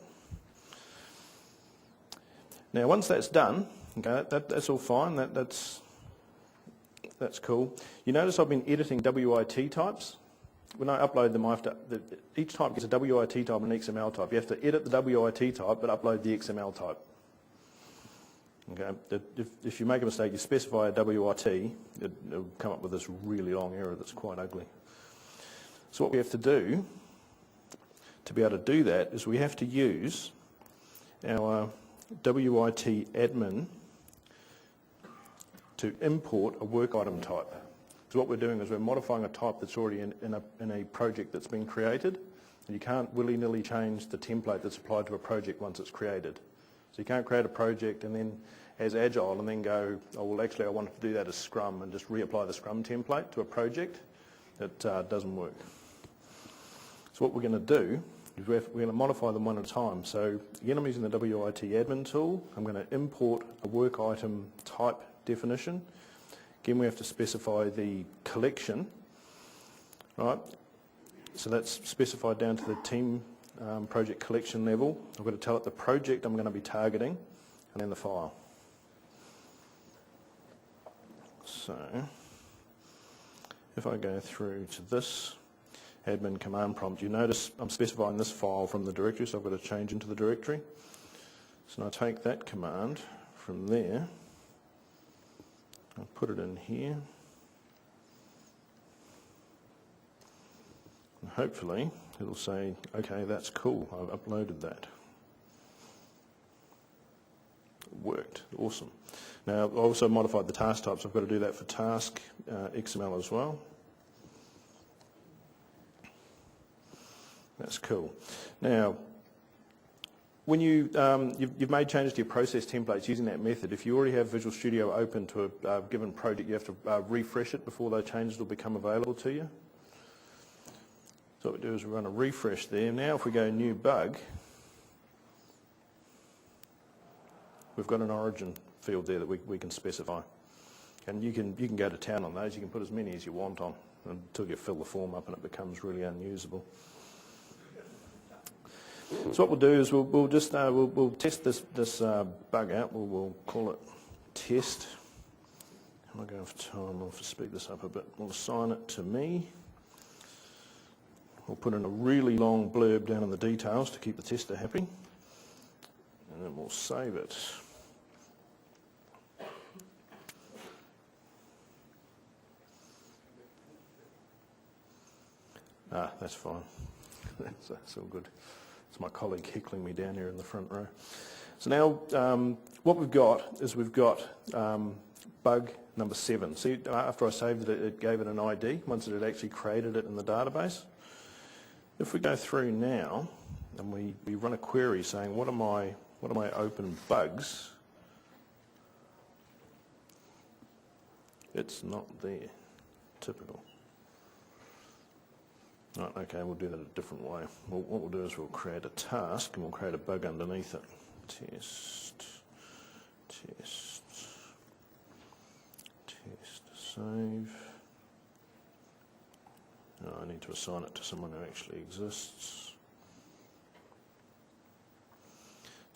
Now, once that's done. Okay, that's all fine. That's cool. You notice I've been editing WIT types. When I upload them, each type gets a WIT type and an XML type. You have to edit the WIT type, but upload the XML type. Okay. If you make a mistake, you specify a WIT, it'll come up with this really long error that's quite ugly. So what we have to do to be able to do that is we have to use our WIT admin to import a work item type. So what we're doing is we're modifying a type that's already in a project that's been created, and you can't willy-nilly change the template that's applied to a project once it's created. So you can't create a project and then as Agile and then go, oh well actually I wanted to do that as Scrum and just reapply the Scrum template to a project. It doesn't work. So what we're going to do is we're going to modify them one at a time. So again, I'm using the WIT admin tool. I'm going to import a work item type definition. Again, we have to specify the collection, right? So that's specified down to the team project collection level, I've got to tell it the project I'm going to be targeting, and then the file. So, if I go through to this admin command prompt, you notice I'm specifying this file from the directory, so I've got to change into the directory. So now I take that command from there, I'll put it in here, and hopefully it'll say, okay, that's cool, I've uploaded that. It worked, awesome. Now I've also modified the task types, I've got to do that for task XML as well. That's cool. Now, when you've made changes to your process templates using that method, if you already have Visual Studio open to a given project, you have to refresh it before those changes will become available to you. So what we do is we run a refresh there. Now if we go new bug, we've got an origin field there that we can specify. And you can go to town on those. You can put as many as you want on until you fill the form up and it becomes really unusable. So what we'll do is we'll test this bug out. We'll call it test. I'm not going for time. I'll speed this up a bit. We'll assign it to me. We'll put in a really long blurb down in the details to keep the tester happy, and then we'll save it. That's fine. That's all good. It's my colleague heckling me down here in the front row. So now what we've got is bug number 7. See, after I saved it, it gave it an ID once it had actually created it in the database. If we go through now and we run a query saying what are my open bugs, it's not there. Typical. Right, okay, we'll do that a different way. What we'll do is we'll create a task and we'll create a bug underneath it. Test, save. Oh, I need to assign it to someone who actually exists.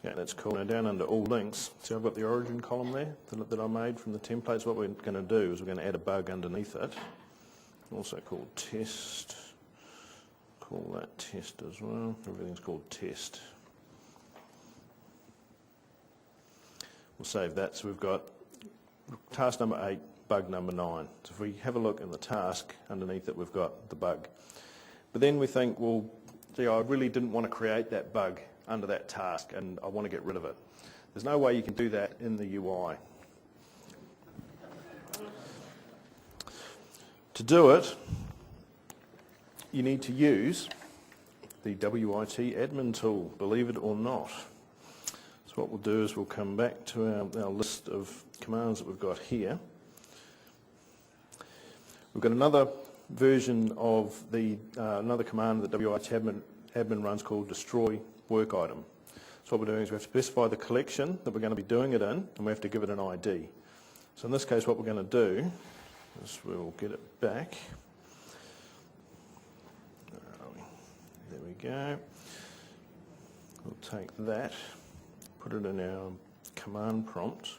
Yeah, that's cool. Now down under all links, see I've got the origin column there that I made from the templates. What we're going to do is we're going to add a bug underneath it, also called test. Call that test as well. Everything's called test. We'll save that. So we've got task number 8, bug number 9. So if we have a look in the task, underneath it we've got the bug. But then we think, well, gee, I really didn't want to create that bug under that task and I want to get rid of it. There's no way you can do that in the UI. To do it, you need to use the WIT admin tool, believe it or not. So what we'll do is we'll come back to our list of commands that we've got here. We've got another version of another command that WIT admin runs called destroy work item. So what we're doing is we have to specify the collection that we're going to be doing it in, and we have to give it an ID. So in this case what we're going to do is we'll get it back. There we go. We'll take that, put it in our command prompt.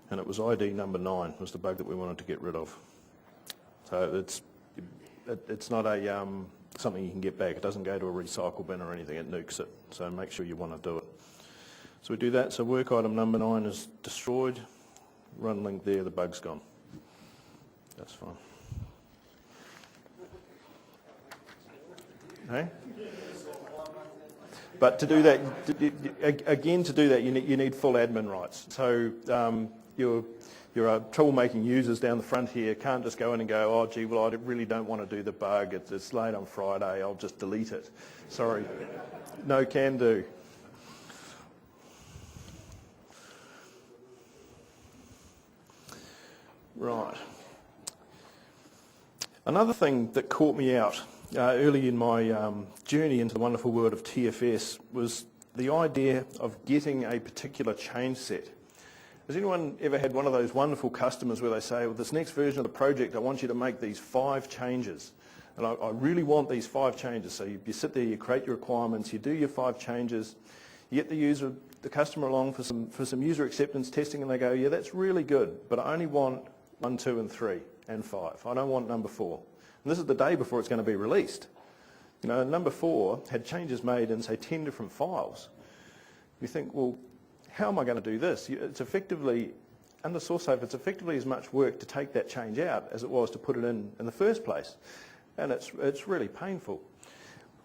And it was ID number 9 was the bug that we wanted to get rid of. So it's not something you can get back. It doesn't go to a recycle bin or anything. It nukes it. So make sure you want to do it. So we do that. So work item number 9 is destroyed. Run link there. The bug's gone. That's fine. Hey? But to do that, you need full admin rights. So your troublemaking users down the front here can't just go in and go, oh gee, well I really don't want to do the bug. It's late on Friday. I'll just delete it. Sorry. No can do. Right. Another thing that caught me out early in my journey into the wonderful world of TFS was the idea of getting a particular change set Has anyone ever had one of those wonderful customers where they say, well, this next version of the project, I want you to make these 5 changes. And I really want these 5 changes. So you sit there, you create your requirements, you do your 5 changes, you get the customer along for some user acceptance testing, and they go, yeah, that's really good, but I only want 1, 2, and 3, and 5. I don't want number 4. And this is the day before it's going to be released. You know, number 4 had changes made in, say, 10 different files. You think, well, how am I going to do this? It's effectively, under SourceSafe, it's effectively as much work to take that change out as it was to put it in the first place. And it's really painful.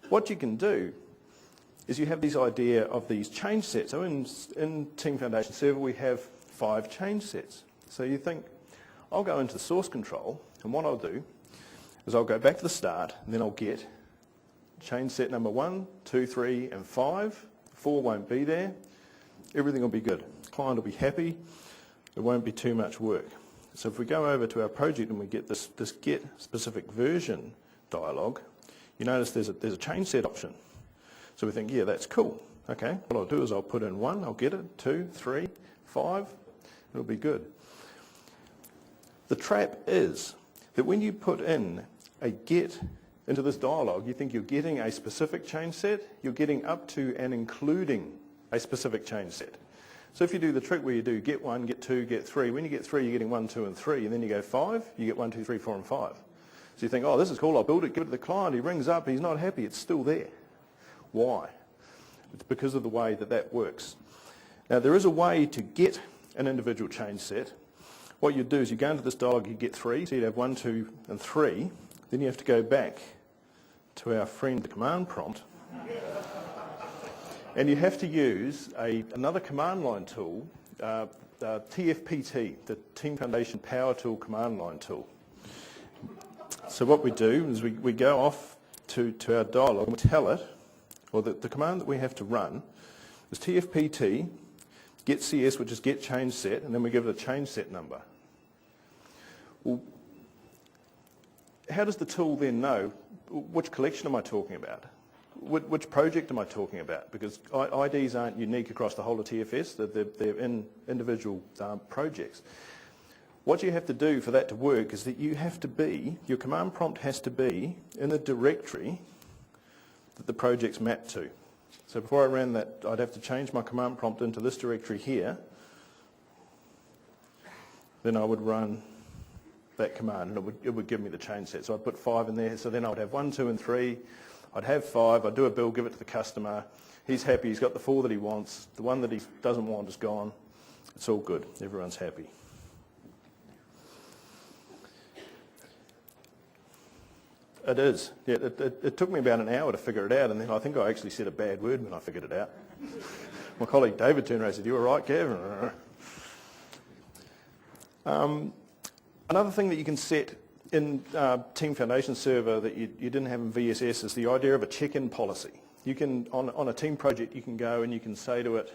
What you can do is you have this idea of these change sets. So in Team Foundation Server, we have 5 change sets. So you think, I'll go into the source control, and what I'll do is I'll go back to the start, and then I'll get change set number 1, 2, 3, and 5. 4 won't be there. Everything will be good. The client will be happy. It won't be too much work. So if we go over to our project and we get this get specific version dialog, you notice there's a change set option. So we think, yeah, that's cool. Okay, what I'll do is I'll put in 1, I'll get it, 2, 3, 5, it'll be good. The trap is that when you put in a get into this dialog, you think you're getting a specific change set, you're getting up to and including a specific change set. So if you do the trick where you do get 1, get 2, get 3, when you get 3, you're getting 1, 2, and 3, and then you go 5, you get 1, 2, 3, 4, and 5. So you think, oh, this is cool, I'll build it, give it to the client, he rings up, he's not happy, it's still there. Why? It's because of the way that works. Now, there is a way to get an individual change set. What you do is you go into this dialog, you get 3, so you'd have 1, 2, and 3. Then you have to go back to our friend the command prompt, and you have to use another command line tool, TFPT, the Team Foundation Power Tool command line tool. So what we do is we go off to our dialog and we tell it, or the command that we have to run is TFPT, get CS, which is get change set, and then we give it a change set number. Well, how does the tool then know which collection am I talking about? Which project am I talking about? Because IDs aren't unique across the whole of TFS, they're in individual projects. What you have to do for that to work is that your command prompt has to be in the directory that the project's mapped to. So before I ran that, I'd have to change my command prompt into this directory here. Then I would run that command, and it would give me the change set. So I'd put 5 in there, so then I would have 1, 2, and 3. I'd have 5, I'd do a build, give it to the customer. He's happy, he's got the 4 that he wants. The one that he doesn't want is gone. It's all good, everyone's happy. It is. Yeah, it took me about an hour to figure it out, and then I think I actually said a bad word when I figured it out. My colleague David turned around and said, "You all right, Kev?" Another thing that you can set in Team Foundation Server that you didn't have in VSS is the idea of a check-in policy. You can, on a team project, you can go and you can say to it,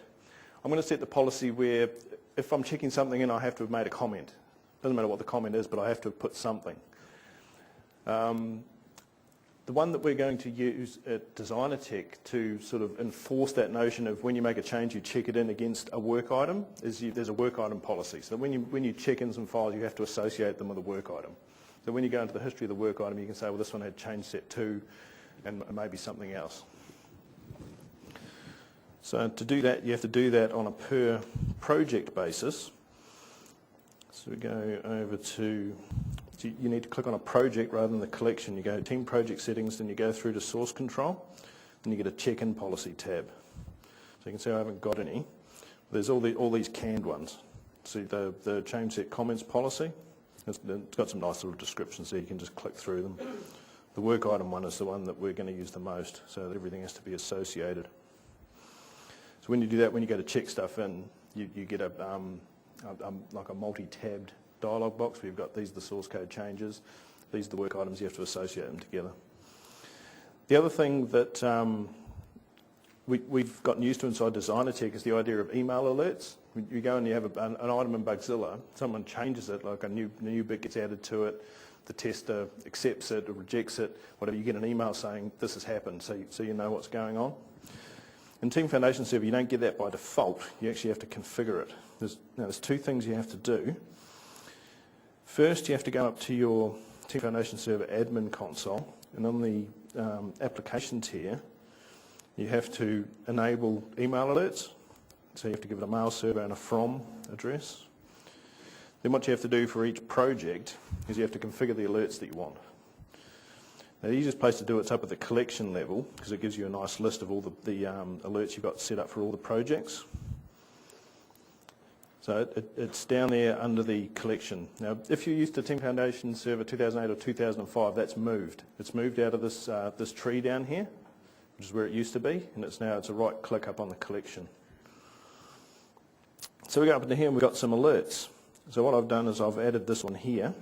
I'm going to set the policy where if I'm checking something in, I have to have made a comment. Doesn't matter what the comment is, but I have to have put something. The one that we're going to use at Designer Tech to sort of enforce that notion of when you make a change, you check it in against a work item, there's a work item policy. So when you check in some files, you have to associate them with a work item. So when you go into the history of the work item, you can say, well, this one had change set 2 and maybe something else. So to do that, you have to do that on a per project basis. So we go over to, you need to click on a project rather than the collection. You go to Team Project Settings, then you go through to Source Control, and you get a Check-in Policy tab. So you can see I haven't got any. There's all these canned ones. See the Change Set Comments Policy. It's got some nice little descriptions there. You can just click through them. The work item one is the one that we're going to use the most, so that everything has to be associated. So when you do that, when you go to check stuff in, you get like a multi-tabbed dialog box where you've got these are the source code changes, these are the work items, you have to associate them together. The other thing that we've gotten used to inside Designer Tech is the idea of email alerts. You go and you have an item in Bugzilla, someone changes it, like a new bit gets added to it, the tester accepts it or rejects it, whatever, you get an email saying this has happened, so you know what's going on. In Team Foundation Server, you don't get that by default. You actually have to configure it. There's two things you have to do. First, you have to go up to your Team Foundation Server admin console, and on the applications here, you have to enable email alerts. So you have to give it a mail server and a from address. Then what you have to do for each project is you have to configure the alerts that you want. Now, the easiest place to do it's up at the collection level, because it gives you a nice list of all the alerts you've got set up for all the projects. So it's down there under the collection. Now, if you're used to Team Foundation Server 2008 or 2005, that's moved. It's moved out of this tree down here, which is where it used to be, and it's a right click up on the collection. So we go up into here and we've got some alerts. So what I've done is I've added this one here.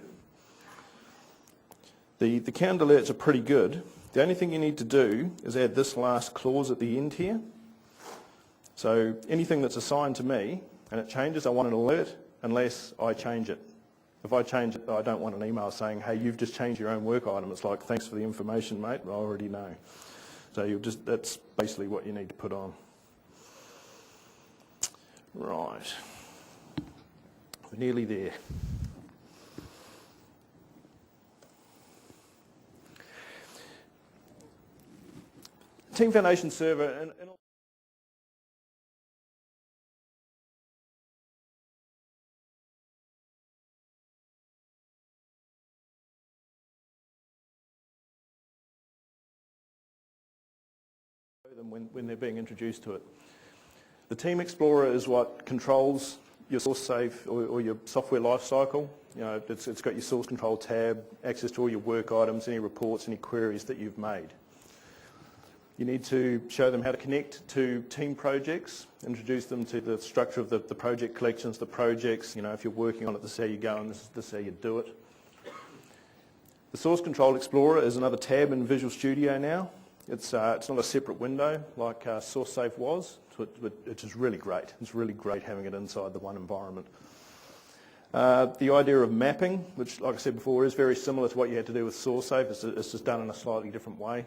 The count alerts are pretty good. The only thing you need to do is add this last clause at the end here. So anything that's assigned to me and it changes, I want an alert unless I change it. If I change it, I don't want an email saying, hey, you've just changed your own work item. It's like, thanks for the information, mate, I already know. So that's basically what you need to put on. Right. We're nearly there. Team Foundation Server, and when they're being introduced to it. The Team Explorer is what controls your source safe or your software lifecycle. You know, it's got your source control tab, access to all your work items, any reports, any queries that you've made. You need to show them how to connect to team projects, introduce them to the structure of the project collections, the projects. You know, if you're working on it, this is how you go and this is how you do it. The Source Control Explorer is another tab in Visual Studio now. It's not a separate window like SourceSafe was, which is really great. It's really great having it inside the one environment. The idea of mapping, which, like I said before, is very similar to what you had to do with SourceSafe. It's just done in a slightly different way.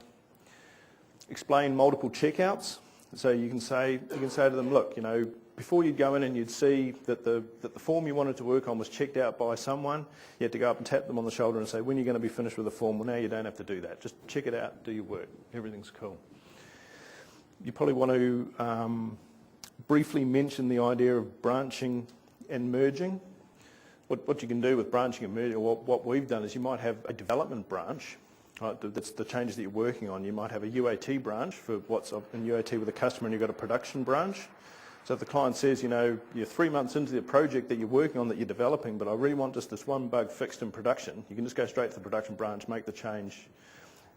Explain multiple checkouts. So you can say to them, look, you know, before you'd go in and you'd see that the form you wanted to work on was checked out by someone, you had to go up and tap them on the shoulder and say, when are you going to be finished with the form? Well, now you don't have to do that. Just check it out, do your work. Everything's cool. You probably want to briefly mention the idea of branching and merging. What you can do with branching and merging, or what we've done is you might have a development branch. Right, that's the changes that you're working on. You might have a UAT branch for what's in UAT with a customer, and you've got a production branch. So if the client says, you know, you're 3 months into the project that you're working on, that you're developing, but I really want just this one bug fixed in production, you can just go straight to the production branch, make the change,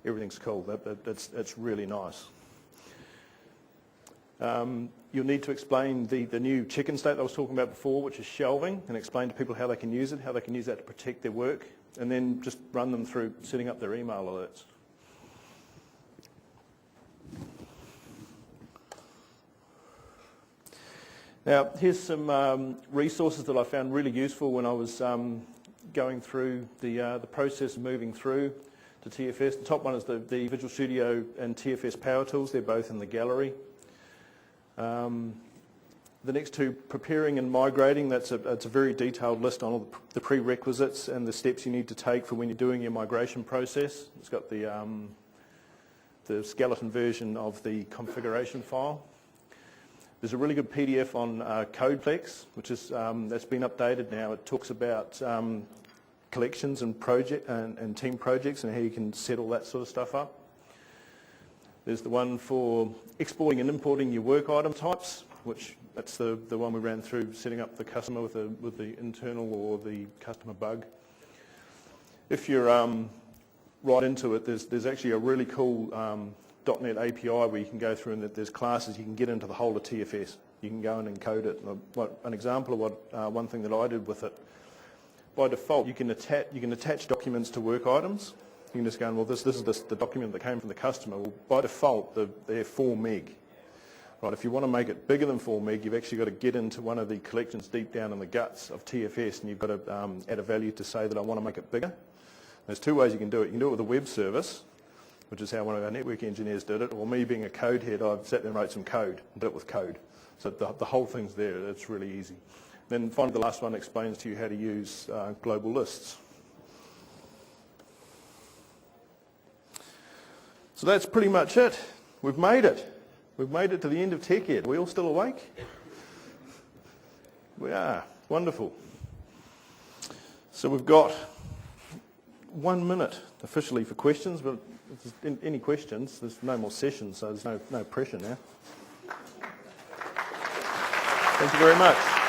everything's cool. That's really nice. You'll need to explain the new chicken state that I was talking about before, which is shelving, and explain to people how they can use it, how they can use that to protect their work, and then just run them through setting up their email alerts. Now, here's some resources that I found really useful when I was going through the process of moving through to TFS. The top one is the Visual Studio and TFS Power Tools. They're both in the gallery. The next two, preparing and migrating, it's a very detailed list on all the prerequisites and the steps you need to take for when you're doing your migration process. It's got the skeleton version of the configuration file. There's a really good PDF on Codeplex, which is that's been updated now. It talks about collections and team projects and how you can set all that sort of stuff up. There's the one for exporting and importing your work item types, which that's the one we ran through, setting up the customer with the internal or the customer bug. If you're right into it, there's actually a really cool .NET API where you can go through and there's classes you can get into the whole of TFS. You can go in and code it. An example of what one thing that I did with it, by default you can attach documents to work items. You can just go, well, this is the document that came from the customer. Well, by default, they're 4 meg. Right, if you want to make it bigger than 4 meg, you've actually got to get into one of the collections deep down in the guts of TFS, and you've got to add a value to say that I want to make it bigger. There's 2 ways you can do it. You can do it with a web service, which is how one of our network engineers did it, or me being a code head, I've sat there and wrote some code and did it with code. So the whole thing's there, it's really easy. Then finally the last one explains to you how to use global lists. So that's pretty much it. We've made it. We've made it to the end of Tech Ed. Are we all still awake? We are. Wonderful. So we've got 1 minute officially for questions, but if there's any questions, there's no more sessions, so there's no pressure now. Thank you very much.